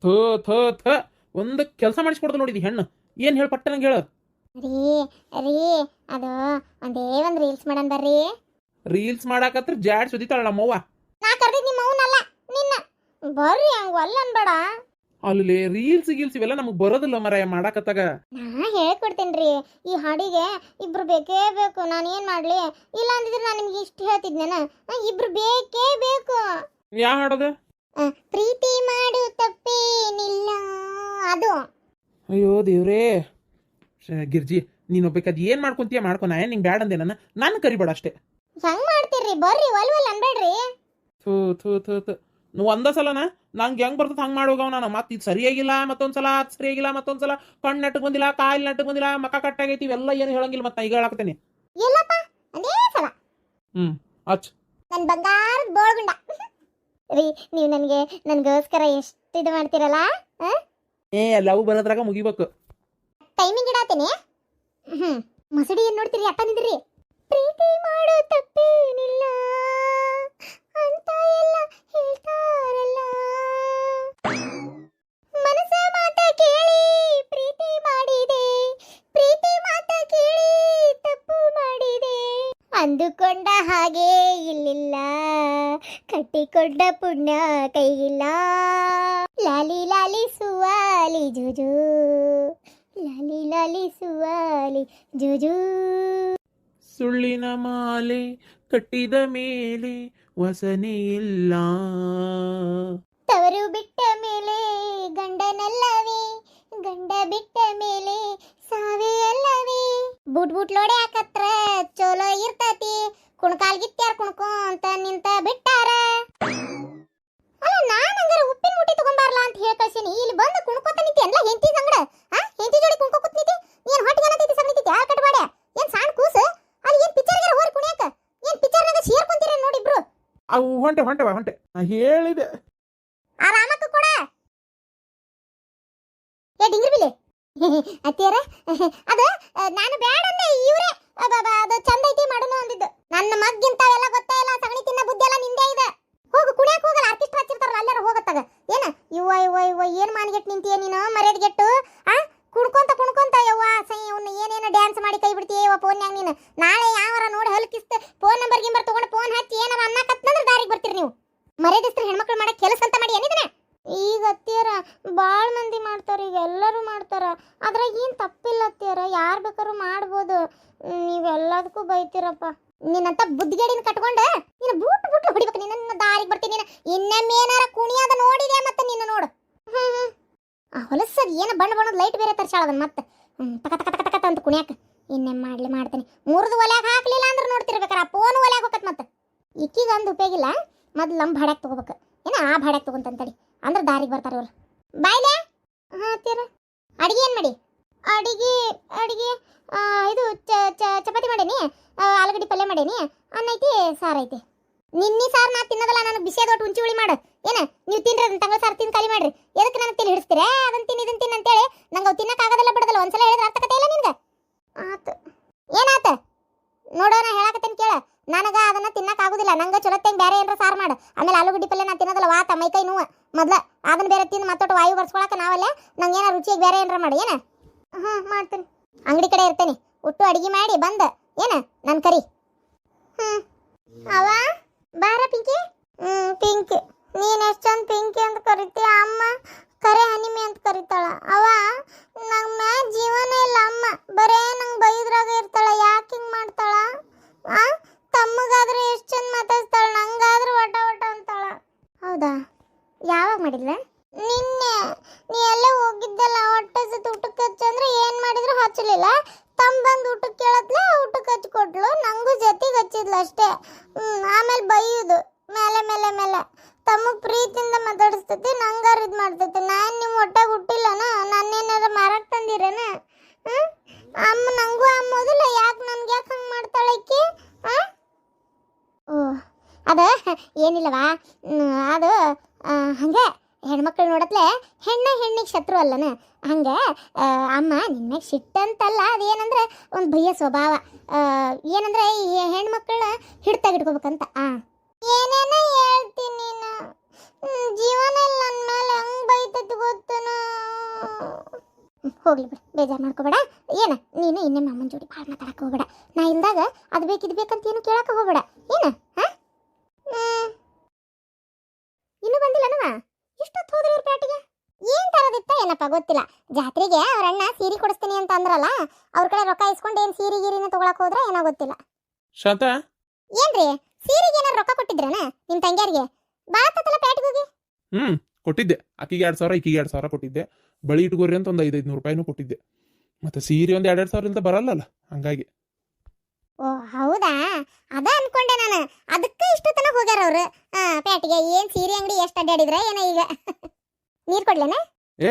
ಥೋ ಥೋ ಥ ಒಂದು ಕೆಲಸ ಮಾಡಿಸ್ಕೊಡ್ದು ನೋಡಿದಿ ಹೆಣ್ಣು ಏನು ಹೇಳಿ ಪಟ್ಟ ನಂಗೆ ಹೇಳು. ರೀ ರೀ ಅದು ಒಂದು ರೀಲ್ಸ್ ಮಾಡನ್ ಬರ್ರಿ. ರೀಲ್ಸ್ ಮಾಡಾಕತ್ರ ಜಾಡ್ ಸುದಿತಾಳ ನಮ್ಮವ್ವ. ನಾ ಕರ್ದಿದ್ ನಿಮ್ಮ ಅವನಲ್ಲ ನಿನ್ನ. ಬರ್ರಿ ಹಂಗ ಅಲ್ಲ ಅನ್ಬೇಡ. ಅಲ್ಲಿ ರೀಲ್ಸ್ ಗೀಲ್ಸ್ ಇವೆಲ್ಲ ನಮಗೆ ಬರೋದಿಲ್ಲ ಮರಾಯ ಮಾಡಾಕತ್ತಾಗ. ನಾ ಹೇಳ್ಕೊಡ್ತೇನ್ರಿ. ಈ ಹಾಡಿಗೆ ಇಬ್ರು ಬೇಕೇ ಬೇಕು. ನಾನು ಏನ್ ಮಾಡ್ಲಿ? ಇಲ್ಲ ಅಂದಿದ್ರೆ ನಾನು ನಿಮ್ಗೆ ಇಷ್ಟು ಹೇಳ್ತಿದ್ನೇನ. ಇಬ್ರು ಬೇಕೇ ಬೇಕು. ಯಾ ಹಾಡೋದು? ಪ್ರೀತಿ ಮಾಡು ತಪ್ಪೇನಿಲ್ಲ ಅದು. ಅಯ್ಯೋ ದೇವ್ರೇ ಗಿರ್ಜಿ, ನೀನು ಬೇಕಾದ್ ಏನು ಮಾಡ್ಕೊಂತೀಯ ಮಾಡ್ಕೊ, ನಾ ಏನು ನಿಂಗೆ ಬ್ಯಾಡ ಅಂದೆ ನಾನು ಕರಿಬೇಡ ಅಷ್ಟೇ. ಹೆಂಗ್ ಮಾಡ್ತೀರ್ರಿ? ಬರ್ರಿ ಒಲ್ ಅನ್ಬೇಡ್ರಿ. ಥೂ ಥೂ ಥೂ ಥೂ ನೀವು ಒಂದ ಸಲನ ನಂಗೆ ಹೆಂಗ್ ಬರ್ತದ ಹಂಗೆ ಮಾಡೋಗವ ನಾನು. ಮತ್ತೆ ಇದು ಸರಿಯಾಗಿಲ್ಲ ಮತ್ತೊಂದ್ಸಲ, ಅದು ಸರಿಯಾಗಿಲ್ಲ ಮತ್ತೊಂದ್ಸಲ, ಕಣ್ಣು ನೆಟ್ಟಗೆ ಬಂದಿಲ್ಲ, ಕಾಯಿಲ್ ನೆಟ್ಟಗೆ ಬಂದಿಲ್ಲ, ಮಕ್ಕ ಕಟ್ಟಾಗೈತಿ, ಇವೆಲ್ಲ ಏನು ಹೇಳಂಗಿಲ್ಲ. ಮತ್ತೆ ಈಗ ಹೇಳಾಕ್ತೇನೆ ಇಲ್ಲಪ್ಪ ಅದೇ ಸಲ. ಅಚ್ ನನ್ನ ಬಂಗಾರದ ಬೋಳ್ಗುಂಡ ರೀ. ನೀವು ನನಗೋಸ್ಕರ ಎಷ್ಟು ಇದು ಮಾಡ್ತೀರಲ್ಲ. ಲವ್ ಬರೋದ್ರಾಗ ಮುಗಿಬೇಕು. ಟೈಮಿಂಗ್ ಇಡಾತೇನೆ. ಮಸಡಿ ಏನ್ ನೋಡ್ತೀರಿ? ಅಟ್ಟ ನಿಂದ್ರಿ. ಪ್ರೀತಿ ಮಾಡೋ ತಪ್ಪೇನಿಲ್ಲ ಅಂತ ಎಲ್ಲ ಹೇಳ್ತಾರಲ್ಲ, ಮನಸ ಮಾತ ಕೇಳಿ ಪ್ರೀತಿ ಮಾಡಿದೆ, ಪ್ರೀತಿ ಮಾತ ಕೇಳಿ ತಪ್ಪು ಮಾಡಿದೆ, ಅಂದುಕೊಂಡ ಹಾಗೆ ಇಲ್ಲಿಲ್ಲ, ಕಟ್ಟಿಕೊಂಡ ಪುಣ್ಯ ಕೈಗಿಲ್ಲ, ಲಾಲಿ ಲಾಲಿ ಸುವಾಲಿ ಜುಜು, ಲಾಲಿ ಲಾಲಿ ಸುವಾಲಿ ಜುಜು. ಸುಳ್ಳಿನ ಮಾಲೆ ಕಟ್ಟಿದ ಮೇಲೆ ವಸನೆ ಇಲ್ಲ, ತವರು ಬಿಟ್ಟ ಮೇಲೆ ಗಂಡನಲ್ಲವೇ, ಗಂಡ ಬಿಟ್ಟ ಮೇಲೆ ಸಾವೇ ಅಲ್ಲವೇ, ಬೂಟ್ ಲೋಡೆ ಹಾಕತ್ರ ಚಲೋ ಇರ್ತತಿ, ಕುಣ್ಕಾಲ್ಗಿತ್ಯಾರ ಕುಣ್ಕೋ ಅಂತ ನಿಂತ ಬಿಟ್ಟಾರ. ಅಲ್ಲ ನಾನು ಹಂಗಾರ ಉಪ್ಪಿನ ಮುಟ್ಟಿ ತಗೊಂಬಾರ್ಲ ಅಂತ ಹೇಳಿ ಕಳ್ಸೀನಿ. ಇಲ್ಲಿ ಬಂದು ಕುಣ್ಕೋತ ನಿಂತಿ ಅನ್ಲ ಹೆಂಡತಿ ಸಂಗಡ. ಹೆಂಡತಿ ಜೋಡಿ ಕುಣ್ಕೋತ ನಿಂತಿ. ಏನ್ ಹೊಟ್ಟಿಗೆ ಏನಂತೈತಿ ಸಂಗತಿ ಯಾರು ಕಟ್ಬೇಡ. ಏನ್ ಸಣ್ಣ ಕೂಸು ಅಲ್ಲಿ ಏನ್ ಪಿಕ್ಚರ್ಗೆ ಹೋರಿ ಕುಣಿಯಾಕ? ಏನ್ ಪಿಕ್ಚರ್ನಾಗ ಸೇರ್ಕೊಂತೀರ ನೋಡಿ ಇಬ್ರು? ಅವು ಹೊಂಟೆ ನಾ ಹೇಳಿದೆ. ಆ ರಾಮಕ್ಕ ಕೂಡ ಏ ಡಿಂಗ್ರಿ ಬಿಲೆ ಅತ್ತಿಯರ ಅದು ನಾನು ಬೇಡ ಅಂದೆ. ಇವ್ರೆ ಅದು ಚಂದ ಐತಿ ಮಾಡೋಣ ಅಂದಿದ್ದು. ನನ್ನ ಮಗ್ಗಿಂತ ಎಲ್ಲ ಗೊತ್ತೇ ಇಲ್ಲ. ಸಗಣಿ ತಿನ್ನ ಬುದ್ಧಿ ಎಲ್ಲ ನಿಂದೇ ಇದೆ. ಹೋಗು ಕುಣಿಯಾಕ ಹೋಗಲ್ಲ. ಆರ್ಕೆಸ್ಟ್ರಾ ಹಚ್ಚಿರ್ತಾರಲ್ಲ ಅಲ್ಲಾರ ಹೋಗತ್ತಾಗ. ಏನ ಇವ್ವ ಏನ್ ಮಾನ್ಗೆಟ್ ನಿಂತೀಯ ನೀನು? ಮರ್ಯಾದೆಗೆಟ್ಟು ಕುಣ್ಕೊಂತ ಯವ್ವ ಸೈ ಅವ್ನ ಏನೇನು ಡ್ಯಾನ್ಸ್ ಮಾಡಿ ಕೈ ಬಿಡ್ತೀಯವ್ವ ಫೋನ್ಯಾಗ ನೀನು. ನಾಳೆ ಯಾವಾರ ನೋಡಿ ಹಲ್ಕಿಸ್ತ ಫೋನ್ ನಂಬರ್ ತಗೊಂಡು ಫೋನ್ ಹಚ್ಚಿ ಏನಾರ ಅನ್ನಕತ್ತಂದ್ರೆ ದಾರಿಗೆ ಬರ್ತೀರಿ ನೀವು. ಮರ್ಯಾದೆಸ್ತ್ರ ಹೆಣ್ಮಕ್ಳು ಮಾಡಕ್ ಕೆಲಸ ಅಂತ ಮಾಡಿ ಏನಿದನ? ಈಗ ಅತ್ತಿಯರ ಬಾಳ್ ಮಂದಿ ಮಾಡ್ತಾರ, ಈಗ ಎಲ್ಲರೂ ಮಾಡ್ತಾರ. ಅದ್ರಾಗ ಏನ್ ತಪ್ಪಿಲ್ಲ ಅತ್ತಿಯರ, ಯಾರು ಬೇಕಾದ್ರೂ ಮಾಡ್ಬೋದು. ನೀವೆಲ್ಲದಕ್ಕೂ ಬೈತೀರಪ್ಪ. ನಿನ್ನಂತ ಬುದ್ಧಿಗೇಡಿನ ಕಟ್ಕೊಂಡ ನೀನು ಬೂಟ್ ಹೊಡಿಬೇಕು. ನಿನ್ನ ದಾರಿಗೆ ಬರ್ತೀನಿ. ಇನ್ನೊಮ್ಮೆ ಏನಾರ ಕುಣಿಯೋದ ನೋಡಿದೆ ಮತ್ತೆ ನಿನ್ನ ನೋಡು. ಆ ಹೊಲಸದ್ ಏನ ಬಣ್ಣದ ಲೈಟ್ ಬೇರೆ ತರ್ಸಾಳದನ್ ಮತ್ತೆ ತಕ ತಕ ತಕ ತಕ ಅಂತ ಕುಣಿಯಾಕ. ಇನ್ನೇನ್ ಮಾಡ್ತೇನೆ. ಮುರಿದು ಒಲ್ಯಾಗ ಹಾಕ್ಲಿಲ್ಲ ಅಂದ್ರೆ ನೋಡ್ತಿರ್ಬೇಕಾರ ಆ ಫೋನ್ ಒಲ್ಯಾಗ ಹೋಗತ್ ಮತ್ತೆ. ಇಕ್ಕಿಗ ಅಂದ್ ಉಪಯೋಗಿಲ್ಲ. ಮೊದ್ಲು ನಮ್ಮ ಭಾಡ್ಯಾಗ ತಗೋಬೇಕು. ಏನ ಆ ಭಾಡ್ಯಾಗ ತಗೊಂತಂತಡಿ ಅಂದ್ರೆ ದಾರಿಗೆ ಬರ್ತಾರ ಇವ್ರು. ಬಾಯ್ಲೆ ತೀರ ಅಡಿಗೆ ಏನ್ ಮಾಡಿ? ಅಡಿಗೆ ಇದು ಚಪಾತಿ ಮಾಡೇನಿ, ಆಲೂಗಡ್ಡೆ ಪಲ್ಯ ಮಾಡೇನಿ, ಅನ್ನ ಐತಿ, ಸಾರು ಐತಿ. ನಿನ್ನಿ ಸಾರು ನಾ ತಿನ್ನೋದಲ್ಲ. ನನಗೆ ಬಿಸಿಯಾದೊಟ್ಟು ಉಂಚಿ ಹುಳಿ ಮಾಡು. ಏನ ನೀವು ತಿನ್ರಿ ಅದನ್ನ ತಂಗಳ ಸಾರು ತಿಂದು ಖಾಲಿ ಮಾಡ್ರಿ. ಎದಕ್ಕೆ ನನಗೆ ತಿನ್ ಹಿಡಿಸ್ತೀರಾ? ಅದನ್ನ ತಿನ್ ಇದನ್ನ ತಿನ್ ಅಂತೇಳಿ ನಂಗೆ ಅವು ತಿನ್ನಕ್ಕಾಗೋದಲ್ಲ ಬಿಡೋದಲ್ಲ. ಒಂದ್ಸಲ ಹೇಳಿದ್ರೆ ಅರ್ಥಕತೆ ಇಲ್ಲ ನಿನ್ಗೆ. ಆತು ಏನಾತ ನೋಡೋಣ ಹೇಳಕತ್ತೇನೆ ಕೇಳ. ನನಗೆ ಅದನ್ನ ತಿನ್ನಕ್ಕಾಗೋದಿಲ್ಲ. ನಂಗೆ ಚೊಲತ್ತಂಗೆ ಬೇರೆ ಏನಾರ ಸಾರು ಮಾಡು. ಆಮೇಲೆ ಆಲೂಗಡ್ಡೆ ಪಲ್ಯ ನಾ ತಿನ್ನೋದಲ್ಲ. ವಾತ ಮೈಕೈ ನೋವು ಮೊದ್ಲ ಅದನ್ನ ಬೇರೆ ತಿಂದು ಮತ್ತೊಟ್ಟು ವಾಯು ಬರ್ಸ್ಕೊಳಕ್ಕೆ ನಾವಲ್ಲೇ. ನಂಗೆ ಏನಾರ ರುಚಿಯಾಗಿ ಬೇರೆ ಏನಾರ ಮಾಡಿ. ಏನ ಮಾಡ್ತೀನಿ. ಅಂಗಡಿ ಕಡೆ ಇರ್ತೇನೆ. ಒಟ್ಟು ಅಡಿಗೆ ಮಾಡಿ ಬಂದ ಏನ ನನ್ನ ಕರಿ. ಅವ ಬಾರ ಪಿಂಕಿ. ಪಿಂಕಿ ನೀನ್ ಎಷ್ಟು ಚಂದ ಪಿಂಕಿ ಅಂತ ಕರಿತೀಯ. ಅಮ್ಮ ಕರೆ ಹನಿಮೆ ಅಂತ ಕರಿತಾಳ. ಅವ ನಂಗೆ ಮ್ಯಾಗ ಜೀವನ ಇಲ್ಲ. ಅಮ್ಮ ಬರೇ ನಂಗೆ ಬೈದ್ರಾಗ ಇರ್ತಾಳ. ಯಾಕೆ ಹಿಂಗೆ ಮಾಡ್ತಾಳ? ತಮ್ಮಗಾದ್ರೆ ಎಷ್ಟು ಚಂದ ಮಾತಾಡ್ತಾಳ, ನಂಗಾದ್ರೂ ಒಟ ಅಂತಾಳ. ಹೌದಾ? ಯಾವಾಗ ಮಾಡಿದ್ಲ? ನಿನ್ನೆ ನೀ ಎಲ್ಲೇ ಹೋಗಿದ್ದಲ್ಲ. ಹೊಟ್ಟೆ ಸತ್ ಊಟಕ್ಕೆ ಹಚ್ಚಂದ್ರೆ ಏನು ಮಾಡಿದ್ರು ಹಚ್ಚಲಿಲ್ಲ. ತಮ್ಮ ಬಂದು ಊಟಕ್ಕೆ ಕೇಳತ್ಲೆ ಊಟಕ್ಕೆ ಹಚ್ಕೊಟ್ಲು. ನಂಗೂ ಜೊತೆಗೆ ಹಚ್ಚಿದ್ಲು ಅಷ್ಟೇ. ಆಮೇಲೆ ಬೈಯುದು ಮೇಲೆ ತಮ್ಮ ಪ್ರೀತಿಯಿಂದ ಮಾತಾಡಿಸ್ತೈತಿ. ನಂಗಾರು ಇದು ಮಾಡ್ತೈತಿ. ನಾನು ನಿಮ್ಮ ಹೊಟ್ಟೆಗೆ ಹುಟ್ಟಿಲ್ಲನ? ನನ್ನೇನಾರ ಮಾರಕ್ಕೆ ತಂದಿರೇನ? ಅಮ್ಮ ನಂಗೂ ಅಮ್ಮೋದಿಲ್ಲ. ಯಾಕೆ ನನ್ಗೆ ಯಾಕೆ ಹಂಗೆ ಮಾಡ್ತಾಳೆ ಆಕಿ? ಓ ಅದ ಏನಿಲ್ಲವಾ, ಅದು ಹಂಗೆ ಹೆಣ್ಮಕ್ಳು ನೋಡತ್ಲೆ ಹೆಣ್ಣಿಗೆ ಶತ್ರು ಅಲ್ಲನ. ಹಂಗೆ ಅಮ್ಮ ನಿನ್ನ ಸಿಟ್ಟಂತಲ್ಲ. ಅದೇನಂದ್ರೆ ಒಂದು ಭಯ ಸ್ವಭಾವ. ಏನಂದ್ರೆ ಈ ಹೆಣ್ಮಕ್ಳನ್ನ ಹಿಡ್ತಾಗಿಟ್ಕೋಬೇಕಂತ. ಏನೇನೋ ಹೇಳ್ತೀನಿ ನೀನು. ಜೀವನ ಇಲ್ಲ ನನ್ನ ಮೇಲೆ ಹೆಂಗ್ ಬೈತೈತಿ ಗೊತ್ತನ. ಹೋಗ್ಲಿ ಬಿಡು, ಬೇಜಾರು ಮಾಡ್ಕೋಬೇಡ. ಏನ ನೀನು ಇನ್ನೊಮ್ಮೆ ಅಮ್ಮನ ಜೋಡಿ ಭಾಳ ಮಾತಾಡಕ್ಕೆ ಹೋಗ್ಬೇಡ. ನಾ ಇಲ್ದಾಗ ಅದು ಬೇಕು ಇದು ಬೇಕಂತ ಏನು ಕೇಳಕ್ಕೆ ಹೋಗ್ಬೇಡ. ಏನ ಇನ್ನೂ ಬಂದಿಲ್ಲನವ? ಇಷ್ಟೊತ್ತು ಹೋದ್ರಿ ಇವ್ರ ಪ್ಯಾಟಿಗೆ? ಏನ್ ತರೋದಿತ್ತ ಏನಪ್ಪ ಗೊತ್ತಿಲ್ಲ. ಜಾತ್ರೆಗೆ ಅವ್ರ ಅಣ್ಣ ಸೀರೆ ಕೊಡಿಸ್ತೀನಿ ಅಂತ ಅಂದ್ರಲ್ಲ, ಅವ್ರ ಕಡೆ ರೊಕ್ಕ ಇಸ್ಕೊಂಡು ಏನ್ ಸೀರೆ ಗೀರಿನ ತಗೊಳಕ್ ಹೋದ್ರ ಏನೋ ಗೊತ್ತಿಲ್ಲ. ಶಾಂತ ಏನ್ರಿ ಸೀರೆಗೆ ಏನಾರು ರೊಕ್ಕ ಕೊಟ್ಟಿದ್ರನ ನಿಮ್ ತಂಗ್ಯಾರಿಗೆ? ಬಾತಲ್ಲ ಪ್ಯಾಟಿಗೆ ಹೋಗಿ. ಕೊಟ್ಟಿದ್ದೆ. ಆಕಿಗೆ 2,000, ಈಕಿಗೆ 2,000 ಕೊಟ್ಟಿದ್ದೆ. ಬಳಿ ಇಟ್ಕೋರಿ ಅಂತ ಒಂದು 500 ರೂಪಾಯಿನೂ ಕೊಟ್ಟಿದ್ದೆ. ಮತ್ತೆ ಸೀರೆ ಒಂದು 2,000 ಇಲ್ದ ಬರಲ್ಲಲ್ಲ, ಹಂಗಾಗಿ. ಓ ಹೌದಾ, ಅದ ಅನ್ಕೊಂಡೆ ನಾನು. ಅದಕ್ಕೆ ಇಷ್ಟು ತನಕ ಹೋಗ್ಯಾರ ಅವ್ರು ಪ್ಯಾಟಿಗೆ. ಏನ್ ಸೀರೆ ಅಂಗಡಿ ಎಷ್ಟು ಅಡ್ಡಾಡಿದ್ರ ಏನ ಈಗ? ನೀರ್ ಕೊಡ್ಲೇನ?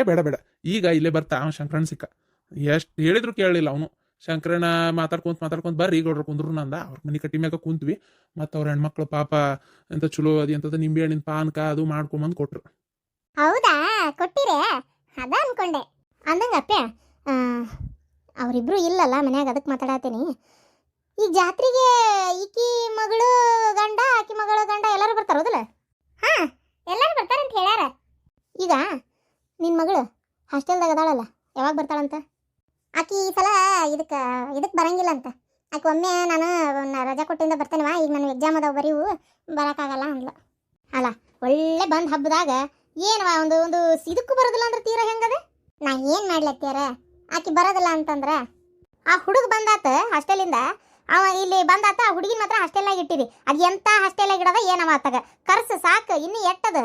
ಬೇಡ ಬೇಡ, ಈಗ ಇಲ್ಲೇ ಬರ್ತಾ ಶಂಕರಣ್ಣ ಸಿಕ್ಕ. ಎಷ್ಟು ಹೇಳಿದ್ರು ಕೇಳಲಿಲ್ಲ ಅವನು. ಶಂಕರಣ್ಣ ಮಾತಾಡ್ಕೊಂತ ಬರ್ರಿ ಗೌಡ್ರು ಕುಂದ್ರು ನಂದ. ಅವ್ರ ಮನೆ ಕಟ್ಟಿ ಮ್ಯಾಗ ಕುಂತ್ವಿ. ಮತ್ತು ಅವ್ರ ಹೆಣ್ಮಕ್ಳು ಪಾಪ ಎಂತ ಚಲೋ ಎಂತ ನಿಂಬೆ ಹಣ್ಣಿನ ಪಾನಕ ಅದು ಮಾಡ್ಕೊಂಬಂದು ಕೊಟ್ರು. ಹೌದಾ, ಕೊಟ್ಟಿರೇ? ಅದ ಅನ್ಕೊಂಡೆ. ಅಂದಂಗಪ್ಪೆ ಅವರಿಬ್ರು ಇಲ್ಲಲ್ಲ ಮನ್ಯಾಗ, ಅದಕ್ಕೆ ಮಾತಾಡತ್ತೀನಿ. ಈ ಜಾತ್ರೆಗೆ ಈಕಿ ಮಗಳು ಗಂಡ ಆಕಿ ಮಗಳ ಗಂಡ ಎಲ್ಲರೂ ಬರ್ತಾರೋದಲ್ಲ? ಹಾ, ಎಲ್ಲರೂ ಬರ್ತಾರಂತ ಹೇಳ್ಯಾರ. ಈಗ ನಿನ್ನ ಮಗಳು ಹಾಸ್ಟೆಲ್ದಾಗ ಅದಾಳಲ್ಲ, ಯಾವಾಗ ಬರ್ತಾಳಂತ? ಆಕಿ ಈ ಸಲ ಇದಕ್ಕೆ ಬರಂಗಿಲ್ಲ ಅಂತ. ಆಕೆ ಒಮ್ಮೆ ನಾನು ರಜಾ ಕೊಟ್ಟಿಂದ ಬರ್ತೇನವ, ಈಗ ನಾನು ಎಕ್ಸಾಮ್ ಅದಾವ ಬರೀವು, ಬರೋಕ್ಕಾಗಲ್ಲ ಅಂದ್ಲ. ಅಲ್ಲ ಒಳ್ಳೆ ಬಂದು ಹಬ್ಬದಾಗ ಏನವ ಒಂದು ಇದಕ್ಕೂ ಬರೋದಿಲ್ಲ ಅಂದ್ರೆ ತೀರ ಹೆಂಗದೆ? ನಾ ಏನು ಮಾಡ್ಲತ್ತೀರ? ಆಕಿ ಬರೋದಿಲ್ಲ ಅಂತಂದ್ರೆ ಆ ಹುಡುಗ ಬಂದಾತ ಹಾಸ್ಟೆಲಿಂದ, ಅವ ಇಲ್ಲಿ ಬಂದಾತ. ಆ ಹುಡುಗಿನ ಮಾತ್ರ ಹಾಸ್ಟೆಲ್ನಾಗ ಇಟ್ಟಿರಿ. ಅದು ಎಂತ ಹಾಸ್ಟೆಲ್ನಾಗ ಇಡೋದ ಏನವ ಆತಾಗ? ಕರ್ಸು ಸಾಕು, ಇನ್ನು ಎಟ್ಟದ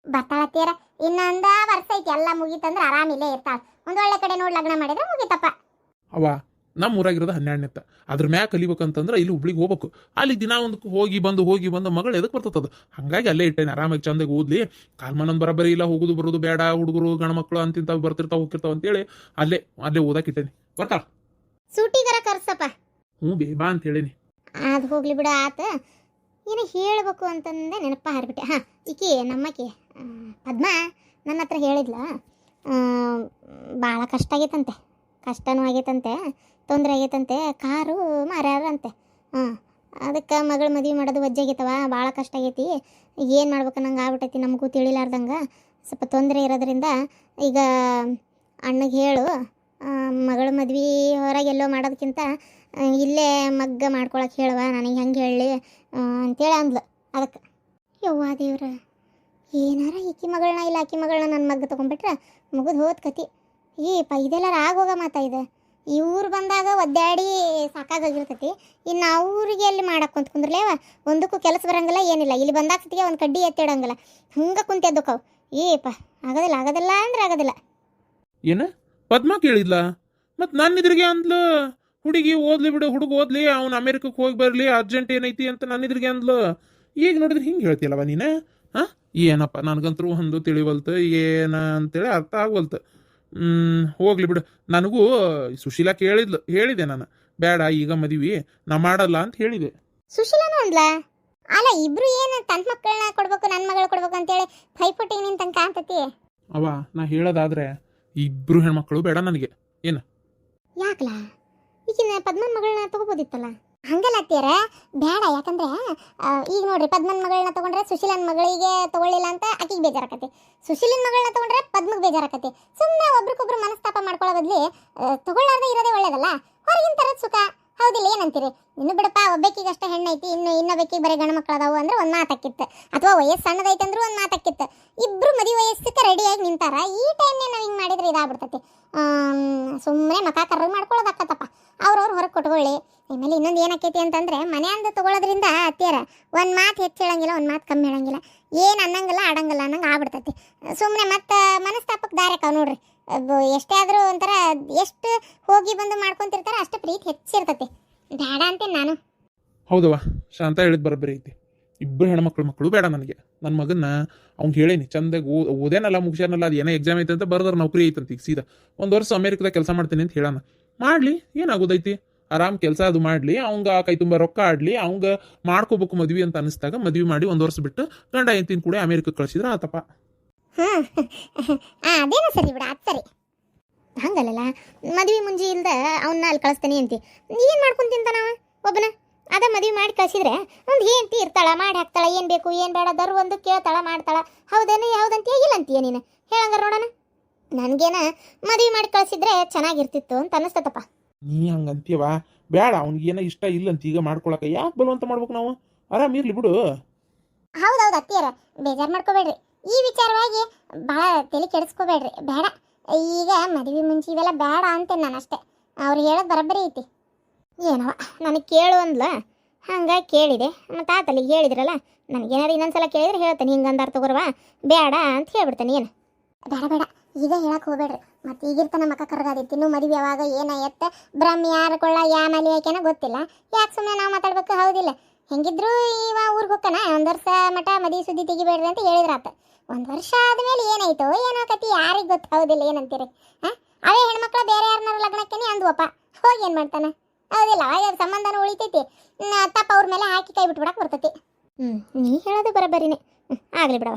ಬರ್ತಾಳತ್ತೀರ. ಇನ್ನೊಂದ ವರ್ಷ ಐತಿ, ಎಲ್ಲ ಮುಗೀತಂದ್ರೆ ಆರಾಮಿಲ್ಲೇ ಇರ್ತಾಳ. ಒಂದೊಳ್ಳೆ ಕಡೆ ನೋಡಿ ಲಗ್ನ ಮಾಡಿದ್ರೆ ಮುಗೀತಪ್ಪ. ಅವ ನಮ್ಮ ಊರಾಗಿರೋದು 12ನೇತ್ತ. ಅದ್ರ ಮ್ಯಾಗ ಕಲಿಬೇಕಂತಂದ್ರೆ ಇಲ್ಲಿ ಹುಬ್ಳಿಗೆ ಹೋಗ್ಬೇಕು. ಅಲ್ಲಿ ದಿನ ಒಂದಕ್ಕೆ ಹೋಗಿ ಬಂದು ಮಗಳು ಎದಕ್ಕೆ ಬರ್ತದ? ಹಾಗಾಗಿ ಅಲ್ಲೇ ಇಟ್ಟೇನೆ, ಆರಾಮಾಗಿ ಚಂದಾಗಿ ಓದ್ಲಿ. ಕಾಲ್ಮನೊಂದು ಬರಬರಿ ಇಲ್ಲ, ಹೋಗುದು ಬರೋದು ಬೇಡ, ಹುಡುಗರು ಗಣಮಕ್ಳು ಅಂತಿಂತಾವ್ ಬರ್ತಿರ್ತಾವ ಹೋಗಿರ್ತಾವ ಅಂತೇಳಿ ಅಲ್ಲೇ ಓದಕ್ಕೆ ಇಟ್ಟೇನಿ. ಬರ್ತಾಳ ಸೂಟಿಗರ ಕರ್ಸಪ್ಪ. ಬಾ ಅಂತ ಹೇಳೀನಿ. ಅದು ಹೋಗ್ಲಿ ಬಿಡ ಆತ. ಏನೋ ಹೇಳಬೇಕು ಅಂತಂದೆ ನೆನಪ ಹಾರ್ಬಿಟ್ಟೆ. ಹಾಂ, ಈಕಿ ನಮ್ಮಕಿ ಪದ್ಮ ನನ್ನ ಹತ್ರ ಹೇಳಿದ್ಲ, ಭಾಳ ಕಷ್ಟ ಆಗೈತಂತೆ, ಕಷ್ಟನೂ ಆಗೈತಂತೆ, ತೊಂದರೆ ಆಗೈತಂತೆ, ಕಾರು ಮಾರ್ಯಾರಂತೆ. ಅದಕ್ಕೆ ಮಗಳು ಮದುವೆ ಮಾಡೋದು ವಜ್ಜಾಗೈತವ, ಭಾಳ ಕಷ್ಟ ಆಗೈತಿ. ಏನು ಮಾಡ್ಬೇಕು ನಂಗೆ ಆಗ್ಬಿಟ್ಟೈತಿ, ನಮಗೂ ತಿಳಿಲಾರ್ದಂಗೆ ಸ್ವಲ್ಪ ತೊಂದರೆ ಇರೋದ್ರಿಂದ ಈಗ ಅಣ್ಣಗೆ ಹೇಳು, ಮಗಳ ಮದ್ವೆ ಹೊರಗೆಲ್ಲೋ ಮಾಡೋದಕ್ಕಿಂತ ಇಲ್ಲೇ ಮಗ್ಗ ಮಾಡ್ಕೊಳಕ್ಕೆ ಹೇಳುವ, ನನಗೆ ಹೆಂಗೆ ಹೇಳಲಿ ಅಂತೇಳಿ ಅಂದ್ಲು. ಅದಕ್ಕೆ ಯವ್ವ ದೇವ್ರ, ಏನಾರ ಈಕಿ ಮಗಳನ್ನ ಇಲ್ಲ ಆಕಿ ಮಗಳನ್ನ ನನ್ನ ಮಗ್ಗ ತೊಗೊಂಡ್ಬಿಟ್ರೆ ಮುಗಿದು ಹೋದ ಕತಿ. ಇದೆಲ್ಲಾರ ಆಗೋಗ ಮಾತಾಯಿದೆ. ಇವ್ರು ಬಂದಾಗ ಒದ್ದಾಡಿ ಸಾಕಾಗಿರ್ತೈತಿ. ಇನ್ನು ಅವ್ರಿಗೆ ಎಲ್ಲಿ ಮಾಡಕ್ಕೆ ಕುಂತ ಕುಂದ್ರಲೇವ, ಒಂದಕ್ಕೂ ಕೆಲಸ ಬರಂಗಿಲ್ಲ, ಏನಿಲ್ಲ. ಇಲ್ಲಿ ಬಂದಾಗ ಸತಿಗೆ ಒಂದು ಕಡ್ಡಿ ಎತ್ತಿಡಂಗಿಲ್ಲ, ಹಂಗೆ ಕುಂತೆದ್ದಕ್ಕವು. ಆಗೋದಿಲ್ಲ ಅಂದ್ರೆ ಆಗೋದಿಲ್ಲ. ಏನ ಪದ್ಮ ಕೇಳಿದ್ಲ? ಮತ್ತು ನನ್ನ ಇದ್ರಿಗೆ ಅಂದ್ಲು, ಹುಡುಗಿ ಓದ್ಲಿ ಬಿಡು, ಹುಡುಗ ಓದ್ಲಿ, ಅವ್ನು ಅಮೇರಿಕಕ್ಕೆ ಹೋಗಿ ಬರಲಿ, ಅರ್ಜೆಂಟ್ ಏನೈತಿ ಅಂತ ನನ್ನ ಇದ್ರಿಗೆ ಅಂದ್ಲು. ಈಗ ನೋಡಿದ್ರೆ ಹಿಂಗೆ ಹೇಳ್ತಿಯಲ್ಲವ ನೀನು? ಏನಪ್ಪ, ನನಗಂತರೂ ಒಂದು ತಿಳಿವಲ್ತು, ಏನ ಅಂತೇಳಿ ಅರ್ಥ ಆಗವಲ್ತು. ಹೋಗ್ಲಿ ಬಿಡು. ನನಗೂ ಸುಶೀಲಾ ಹೇಳಿದೆ ನಾನು, ಬೇಡ ಈಗ ಮದುವೆ ನಾ ಮಾಡಲ್ಲ ಅಂತ ಹೇಳಿದೆ. ಸುಶೀಲಾನು ಅಂದ್ಲ? ಅಲ್ಲ, ಇಬ್ರು ಏನು ತನ್ನ ಮಕ್ಕಳನ್ನ ಕೊಡ್ಬೇಕು, ನನ್ನ ಮಗಳು ಕೊಡ್ಬೇಕು ಅಂತೇಳಿ ಪೈಪೋಟಿಗೆ ನಿಂತಂಗೆ ಕಾಣ್ತತಿ. ಅವ ನಾ ಹೇಳೋದಾದ್ರೆ ಇಬ್ರು ಹೆಣ್ಮಕ್ಳು ಬೇಡ ನನಗೆ. ಏನು ಯಾಕಲ? ಈಗಿನ ಪದ್ಮನ್ ಮಗಳನ್ನ ತಗೋಬೋದಿತ್ತಲ್ಲ. ಹಂಗಲ್ಲ ಅತ್ತಿಯರ, ಬೇಡ. ಯಾಕಂದ್ರೆ ಈಗ ನೋಡ್ರಿ, ಪದ್ಮನ್ ಮಗಳನ್ನ ತಗೊಂಡ್ರೆ ಸುಶೀಲನ್ ಮಗಳಿಗೆ ತಗೊಳ್ಳಿಲ್ಲ ಅಂತ ಆಕಿಗೆ ಬೇಜಾರಾಕತಿ, ಸುಶೀಲನ್ ಮಗಳನ್ನ ತಗೊಂಡ್ರೆ ಪದ್ಮಗೆ ಬೇಜಾರಾಕತಿ. ಸುಮ್ಮನೆ ಒಬ್ರಿಗೊಬ್ರು ಮನಸ್ತಾಪ ಮಾಡ್ಕೊಳ್ಳೋ ಬದ್ಲಿ ತಗೊಳ್ಳಾರ್ದೆ ಇರೋದೇ ಒಳ್ಳೇದಲ್ಲ. ಹೊರಗಿನ ತರದ ಸುಖ, ಹೌದಿಲ್ಲ? ಏನಂತೀರಿ? ಇನ್ನು ಬಿಡಪ್ಪ, ಒಬ್ಬಾಕಿಗಷ್ಟೇ ಹೆಣ್ಣೈತಿ, ಇನ್ನೊಬ್ಬಾಕಿಗೆ ಬರೀ ಗಂಡು ಮಕ್ಕಳು ಅದಾವು ಅಂದ್ರೆ ಒಂದು ಮಾತಾಕಿತ್ತು, ಅಥವಾ ವಯಸ್ಸು ಸಣ್ಣದೈತೆ ಅಂದ್ರೂ ಒಂದು ಮಾತಾಕಿತ್ತು. ಇಬ್ರು ಮದುವೆ ವಯಸ್ಸಕ್ಕೆ ರೆಡಿಯಾಗಿ ನಿಂತಾರ. ಈ ಟೈಮ್ನೇ ನಾವು ಹಿಂಗೆ ಮಾಡಿದ್ರೆ ಇದಾಗ್ಬಿಡ್ತೈತಿ. ಸುಮ್ಮನೆ ಮಕ ಕರ್ರಗೆ ಮಾಡ್ಕೊಳ್ಳೋದಾಕತ್ತಪ್ಪ. ಅವ್ರವ್ರು ಹೊರಗೆ ಕೊಟ್ಕೊಳ್ಳಿ. ಆಮೇಲೆ ಇನ್ನೊಂದು ಏನಾಕೈತಿ ಅಂತಂದ್ರೆ, ಮನೆಯಿಂದ ತಗೊಳ್ಳೋದ್ರಿಂದ ಅತ್ತಿಯರ ಒಂದು ಮಾತು ಹೆಚ್ಚು ಹೇಳಂಗಿಲ್ಲ, ಒಂದು ಮಾತು ಕಮ್ಮಿ ಹೇಳಂಗಿಲ್ಲ, ಏನು ಅನ್ನಂಗಿಲ್ಲ ಆಡಂಗಿಲ್ಲ ಅನ್ನಂಗೆ ಆಗ್ಬಿಡ್ತೈತಿ. ಸುಮ್ಮನೆ ಮತ್ತೆ ಮನಸ್ತಾಪಕ್ಕೆ ದಾರಕಾವ್ ನೋಡ್ರಿ. ಎಷ್ಟೇ ಆದರೂ ಒಂಥರ ಎಷ್ಟು ಹೋಗಿ ಬಂದು ಮಾಡ್ಕೊಂತಿರ್ತಾರೆ ಅಷ್ಟು ಪ್ರೀತಿ ಹೆಚ್ಚಿರ್ತೈತಿ. ಬೇಡ ಅಂತೇನೆ ನಾನು. ಹೌದವ, ಶಾಂತ ಹೇಳಿದ್ ಬರಬರಿ ಐತಿ. ಇಬ್ಬರು ಹೆಣ್ಮಕ್ಳು ಬೇಡ ನನಗೆ. ನನ್ನ ಮಗನ್ನ ಅವ್ನು ಹೇಳೇನಿ, ಚಂದಾಗಿ ಓದೇನಲ್ಲ, ಮುಗಿಸ್ಯಾನಲ್ಲ, ಅದು ಏನೋ ಎಕ್ಸಾಮ್ ಐತೆ ಅಂತ ಬರ್ದಾರ, ನೌಕರಿ ಐತಂತ. ಈಗ ಸೀದಾ 1 ವರ್ಷ ಅಮೇರಿಕದಾಗ ಕೆಲಸ ಮಾಡ್ತೀನಿ ಅಂತ ಹೇಳಾನ. ಮಾಡಲಿ, ಏನಾಗೋದೈತಿ? ಆರಾಮ್ ಕೆಲಸ ಅದು ಮಾಡಲಿ, ಅವಂಗ ಕೈ ತುಂಬ ರೊಕ್ಕ ಆಡ್ಲಿ, ಅವಂಗ ಮಾಡ್ಕೋಬೇಕು ಮದ್ವಿ ಅಂತ ಅನಿಸ್ದಾಗ ಮದ್ವಿ ಮಾಡಿ 1 ವರ್ಷ ಬಿಟ್ಟು ಗಂಡ ಹೆಂಡತಿನ ಕೂಡ ಅಮೇರಿಕಕ್ಕೆ ಕಳಿಸಿದ್ರೆ ಆತಪ್ಪ. ಅದೇನೋ ಸರಿ ಬಿಡ, ಅದು ಸರಿ. ಹಂಗಲ್ಲ, ಮದ್ವೆ ಮುಂಜಿ ಇಲ್ದ ಅವನ್ನ ಅಲ್ಲಿ ಕಳಿಸ್ತಾನೆ ಅಂತಿ. ಏನು ಮಾಡ್ಕೊಂತಿಂತ ನಾವ ಒಬ್ಬನ ಅದ ಮದುವೆ ಮಾಡಿ ಕಳಿಸಿದ್ರೆ ಒಂದು ಹೆಂಡತಿ ಇರ್ತಾಳ, ಮಾಡಿ ಹಾಕ್ತಾಳ, ಏನು ಬೇಕು ಏನು ಬೇಡ ದರು ಒಂದು ಕೇಳ್ತಾಳ, ಮಾಡ್ತಾಳ. ಹೌದೇನು ಯಾವುದಂತೀಯ ಇಲ್ಲ ಅಂತೀಯ ನೀನು ಹೇಳಂಗಾರ ನೋಡೋಣ. ನನಗೇನ ಮದುವೆ ಮಾಡಿ ಕಳಿಸಿದ್ರೆ ಚೆನ್ನಾಗಿರ್ತಿತ್ತು ಅಂತ ಅನಿಸ್ತತಪ್ಪ. ನೀ ಹಂಗಂತೀವ ಬೇಡ, ಅವ್ನಿಗೇನ ಇಷ್ಟ ಇಲ್ಲ ಅಂತ ಈಗ ಮಾಡ್ಕೊಳಕ ಯಾಕೆ ಬಲವಂತ ಮಾಡ್ಬೇಕು ನಾವು? ಆರಾಮ್ ಇರ್ಲಿ ಬಿಡು. ಹೌದೌದು ಅತ್ತಿಯರ, ಬೇಜಾರು ಮಾಡ್ಕೋಬೇಡ್ರಿ. ಈ ವಿಚಾರವಾಗಿ ಭಾಳ ತಲೆ ಕೆಡಿಸ್ಕೋಬೇಡ್ರಿ. ಬೇಡ, ಈಗ ಮದುವೆ ಮುಂಚೆ ಇವೆಲ್ಲ ಬೇಡ ಅಂತೇನೆ ನಾನು ಅಷ್ಟೇ. ಅವ್ರು ಹೇಳೋದು ಬರೋಬ್ಬರಿ ಐತಿ. ಏನೋ ನನಗೆ ಕೇಳು ಅಂದ್ಲ, ಹಂಗಾಗಿ ಕೇಳಿದೆ. ಮತ್ತು ಆತಲ್ಲಿಗೆ ಹೇಳಿದ್ರಲ್ಲ, ನನಗೇನಾರು ಇನ್ನೊಂದ್ಸಲ ಕೇಳಿದ್ರೆ ಹೇಳ್ತೇನೆ, ಹಿಂಗೆ ಅಂದಾರ ತಗೋರವ ಬೇಡ ಅಂತ ಹೇಳ್ಬಿಡ್ತೇನೆ. ಏನು ಬೇಡ ಬೇಡ ಈಗ ಹೇಳಕ್ಕೆ ಹೋಗ್ಬೇಡ್ರಿ. ಮತ್ತು ಈಗಿರ್ತಾನ ಮಕ್ಕ ಕರ್ಗಾದಿತ್ತು. ಇನ್ನೂ ಮದುವೆ ಯಾವಾಗ ಏನ ಎತ್ತ ಬ್ರಹ್ಮ ಯಾರು ಕೊಳ್ಳ ಯಾ ಮಲಿ ಯಾಕೆನ ಗೊತ್ತಿಲ್ಲ. ಯಾಕೆ ಸುಮ್ಮನೆ ನಾವು ಮಾತಾಡ್ಬೇಕು? ಹೌದಿಲ್ಲ? ಹೆಂಗಿದ್ರು ಇವ ಊರಿಗೆ ಹೋಗ್ತಾನ, ಒಂದು ವರ್ಷ ಮಠ ಮದುವೆ ಸುದ್ದಿ ತೆಗಿಬೇಡ್ರಿ ಅಂತ ಹೇಳಿದ್ರಾತ. ಒಂದು ವರ್ಷ ಆದಮೇಲೆ ಏನಾಯ್ತು ಏನೋ ಕತಿ ಯಾರಿಗೆ ಗೊತ್ತು? ಹೌದಿಲ್ಲ? ಏನಂತೀರಿ? ಹಾಂ, ಅವೇ ಹೆಣ್ಮಕ್ಳು ಬೇರೆ ಯಾರನ್ನಾರು ಲಗ್ನಕ್ಕೇನೆ ಅಂದ್ವಪ್ಪ, ಹೋಗಿ ಏನು ಮಾಡ್ತಾನೆ? ಹೌದಿಲ್ಲ? ಅವಾಗ ಸಂಬಂಧನೂ ಉಳಿತೈತಿ, ತಪ್ಪ ಅವ್ರ ಮೇಲೆ ಹಾಕಿ ಕೈ ಬಿಟ್ಬಿಡಕ್ಕೆ ಬರ್ತೈತಿ. ನೀ ಹೇಳೋದು ಬರೋಬ್ಬರಿನೇ. ಆಗಲಿ ಬಿಡವ.